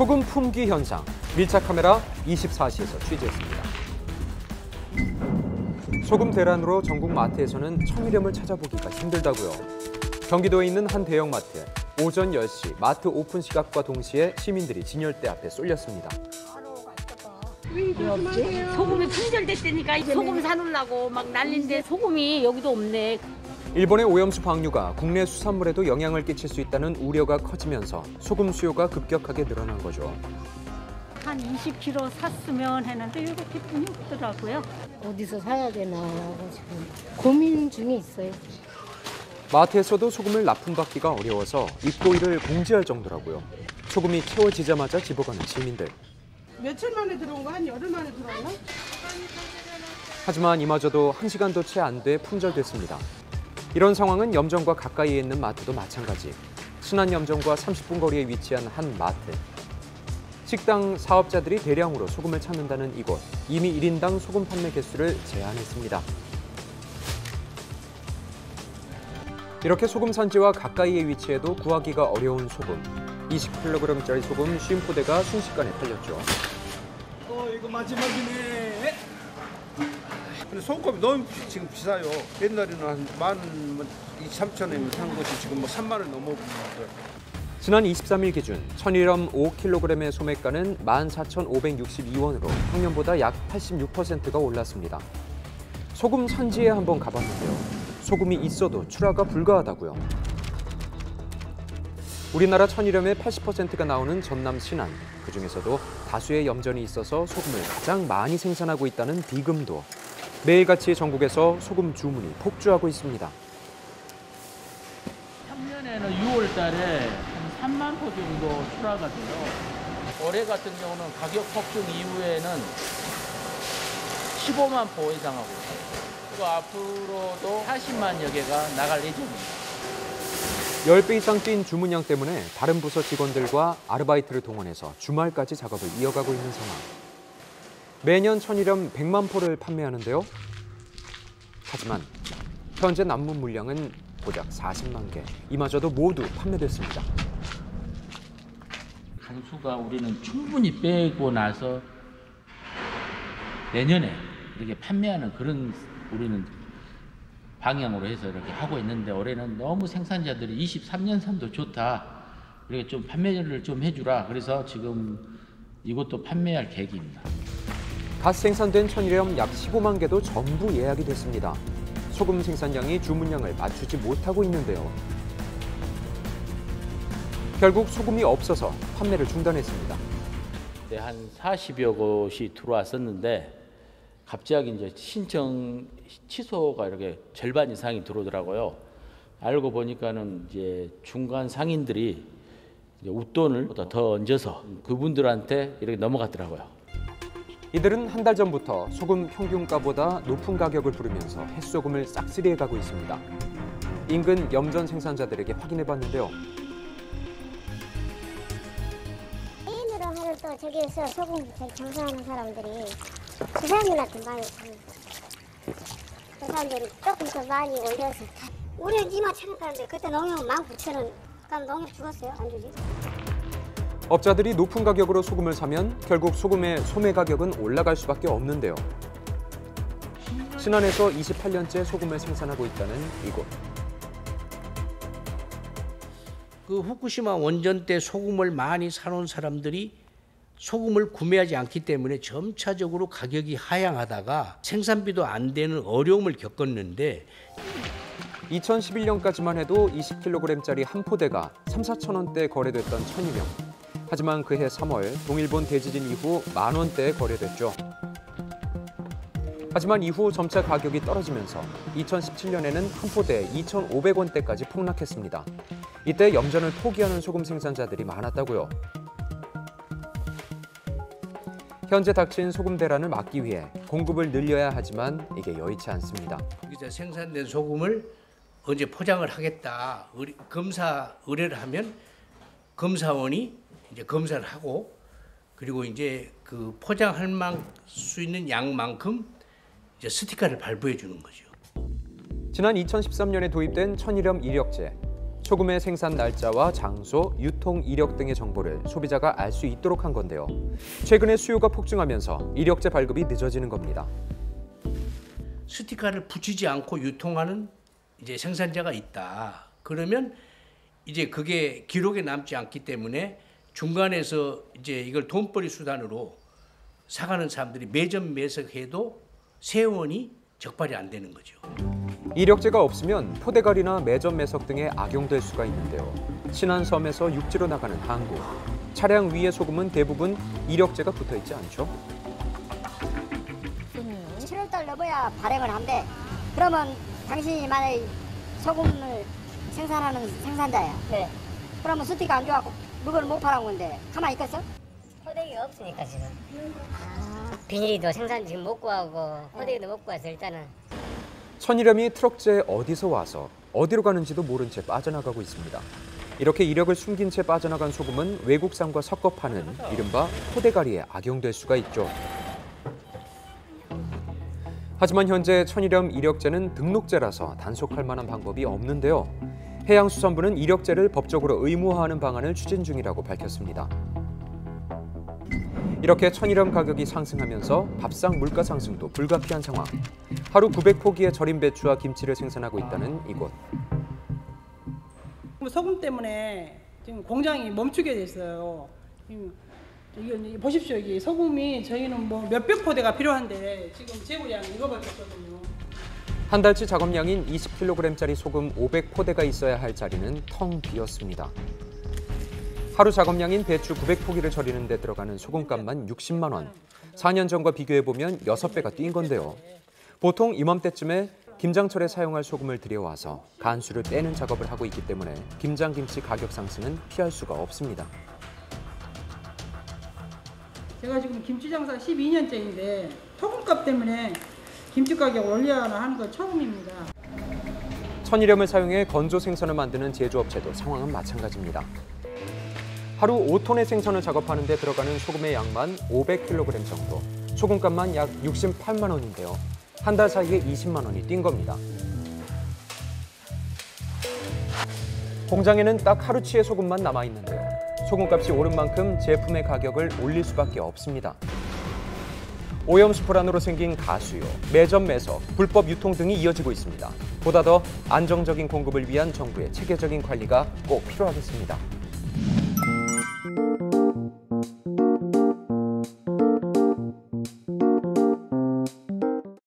소금 품귀 현상, 밀착 카메라 24시에서 취재했습니다. 소금 대란으로 전국 마트에서는 천일염을 찾아보기가 힘들다고요. 경기도에 있는 한 대형마트, 오전 10시 마트 오픈 시각과 동시에 시민들이 진열대 앞에 쏠렸습니다. 소금이 품절됐다니까 소금 사놓으려고 막 난리인데 소금이 여기도 없네. 일본의 오염수 방류가 국내 수산물에도 영향을 끼칠 수 있다는 우려가 커지면서 소금 수요가 급격하게 늘어난 거죠. 한 20kg 샀으면 했는데 이렇게뿐이 없더라고요. 어디서 사야 되나 하고 지금 고민 중에 있어요. 마트에서도 소금을 납품받기가 어려워서 입고일을 공지할 정도라고요. 소금이 채워지자마자 집어가는 시민들. 며칠 만에 들어온 거? 한 열흘 만에 들어왔나? 하지만 이마저도 1시간도 채 안 돼 품절됐습니다. 이런 상황은 염정과 가까이에 있는 마트도 마찬가지. 순환 염정과 30분 거리에 위치한 한 마트. 식당 사업자들이 대량으로 소금을 찾는다는 이곳. 이미 1인당 소금 판매 개수를 제한했습니다. 이렇게 소금 산지와 가까이에 위치해도 구하기가 어려운 소금. 20kg짜리 소금 50포대가 순식간에 팔렸죠. 이거 마지막이네. 근데 소금값이 너무 지금 비싸요. 옛날에는 한 12,300원이면 산 것이 지금 3만 원 넘어버렸어요. 지난 23일 기준 천일염 5kg의 소매가는 14,562원으로 평년보다 약 86%가 올랐습니다. 소금 산지에 한번 가봤는데요. 소금이 있어도 출하가 불가하다고요. 우리나라 천일염의 80%가 나오는 전남 신안. 그중에서도 다수의 염전이 있어서 소금을 가장 많이 생산하고 있다는 비금도. 매일같이 전국에서 소금 주문이 폭주하고 있습니다. 작년에는 6월 달에 한 3만 포 정도 출하가 돼요. 올해 같은 경우는 가격 폭등 이후에는 15만 포 이상 하고 있어요. 그리고 앞으로도 40만여 개가 나갈 예정입니다. 10배 이상 뛴 주문량 때문에 다른 부서 직원들과 아르바이트를 동원해서 주말까지 작업을 이어가고 있는 상황. 매년 천일염 100만 포를 판매하는데요. 하지만 현재 남문 물량은 고작 40만 개. 이마저도 모두 판매됐습니다. 간수가 우리는 충분히 빼고 나서 내년에 이렇게 판매하는 그런 우리는 방향으로 해서 이렇게 하고 있는데 올해는 너무 생산자들이 23년산도 좋다. 그리고 좀 판매를 좀 해주라. 그래서 지금 이것도 판매할 계획입니다. 갓 생산된 천일염 약 15만 개도 전부 예약이 됐습니다. 소금 생산량이 주문량을 맞추지 못하고 있는데요. 결국 소금이 없어서 판매를 중단했습니다. 한 40여 곳이 들어왔었는데 갑자기 이제 신청 취소가 이렇게 절반 이상이 들어오더라고요. 알고 보니까는 이제 중간 상인들이 이제 웃돈을 더 얹어서 그분들한테 이렇게 넘어갔더라고요. 이들은 한 달 전부터 소금 평균가보다 높은 가격을 부르면서 햇소금을 싹쓸이해 가고 있습니다. 인근 염전 생산자들에게 확인해봤는데요. 메인으로 하는 또 저기에서 소금 장사하는 사람들이 수산인한테 많이 삽니다. 그 사람들이 조금 더 많이 올려서 올해는 21,000원 가는데 그때 농협은 19,000원. 그럼 농협 죽었어요? 안 주지? 업자들이 높은 가격으로 소금을 사면 결국 소금의 소매 가격은 올라갈 수밖에 없는데요. 신안에서 28년째 소금을 생산하고 있다는 이곳. 그 후쿠시마 원전 때 소금을 많이 사놓은 사람들이 소금을 구매하지 않기 때문에 점차적으로 가격이 하향하다가 생산비도 안 되는 어려움을 겪었는데 2011년까지만 해도 20kg짜리 한 포대가 3,4천 원대에 거래됐던 천일염. 하지만 그해 3월 동일본 대지진 이후 10,000원대에 거래됐죠. 하지만 이후 점차 가격이 떨어지면서 2017년에는 한 포대에 2,500원대까지 폭락했습니다. 이때 염전을 포기하는 소금 생산자들이 많았다고요. 현재 닥친 소금 대란을 막기 위해 공급을 늘려야 하지만 이게 여의치 않습니다. 여기서 생산된 소금을 언제 포장을 하겠다. 검사 의뢰를 하면 검사원이 이제 검사를 하고 그리고 이제 그 포장할 수 있는 양만큼 이제 스티커를 발부해 주는 거죠. 지난 2013년에 도입된 천일염 이력제. 소금의 생산 날짜와 장소, 유통 이력 등의 정보를 소비자가 알 수 있도록 한 건데요. 최근에 수요가 폭증하면서 이력제 발급이 늦어지는 겁니다. 스티커를 붙이지 않고 유통하는 이제 생산자가 있다. 그러면 이제 그게 기록에 남지 않기 때문에 중간에서 이제 이걸 돈벌이 수단으로 사가는 사람들이 매점 매석해도 세원이 적발이 안 되는 거죠. 이력제가 없으면 포대갈이나 매점 매석 등에 악용될 수가 있는데요. 친한 섬에서 육지로 나가는 항구. 차량 위에 소금은 대부분 이력제가 붙어 있지 않죠. 7월달 넘어야 발행을 한대. 그러면 당신이 만약에 소금을 생산하는 생산자야. 네. 그러면 스티커 안 줘갖고 물건을 못 팔아온 건데 가만히 있겠어? 포대기가 없으니까 지금. 비닐이도 생산 지금 못 구하고 포대기도 못 구해서 일단은. 천일염이 트럭제에 어디서 와서 어디로 가는지도 모른 채 빠져나가고 있습니다. 이렇게 이력을 숨긴 채 빠져나간 소금은 외국산과 섞어 파는 이른바 포대가리에 악용될 수가 있죠. 하지만 현재 천일염 이력제는 등록제라서 단속할 만한 방법이 없는데요. 해양수산부는 이력제를 법적으로 의무화하는 방안을 추진 중이라고 밝혔습니다. 이렇게 천일염 가격이 상승하면서 밥상 물가 상승도 불가피한 상황. 하루 900포기의 절임 배추와 김치를 생산하고 있다는 이곳. 소금 때문에 지금 공장이 멈추게 됐어요. 이거 보십시오. 이게 소금이 저희는 뭐 몇백 포대가 필요한데 지금 재고량이 이거밖에 없거든요. 한 달치 작업량인 20kg짜리 소금 500포대가 있어야 할 자리는 텅 비었습니다. 하루 작업량인 배추 900포기를 절이는 데 들어가는 소금값만 60만 원. 4년 전과 비교해보면 6배가 뛴 건데요. 보통 이맘때쯤에 김장철에 사용할 소금을 들여와서 간수를 떼는 작업을 하고 있기 때문에 김장김치 가격 상승은 피할 수가 없습니다. 제가 지금 김치 장사 12년째인데 소금값 때문에 김치 가격 올려야 하는 거 처음입니다. 천일염을 사용해 건조 생선을 만드는 제조업체도 상황은 마찬가지입니다. 하루 5톤의 생선을 작업하는 데 들어가는 소금의 양만 500kg 정도, 소금값만 약 68만 원인데요. 한 달 사이에 20만 원이 뛴 겁니다. 공장에는 딱 하루치의 소금만 남아있는데요. 소금값이 오른 만큼 제품의 가격을 올릴 수밖에 없습니다. 오염수 불안으로 생긴 가수요, 매점 매석, 불법 유통 등이 이어지고 있습니다. 보다 더 안정적인 공급을 위한 정부의 체계적인 관리가 꼭 필요하겠습니다.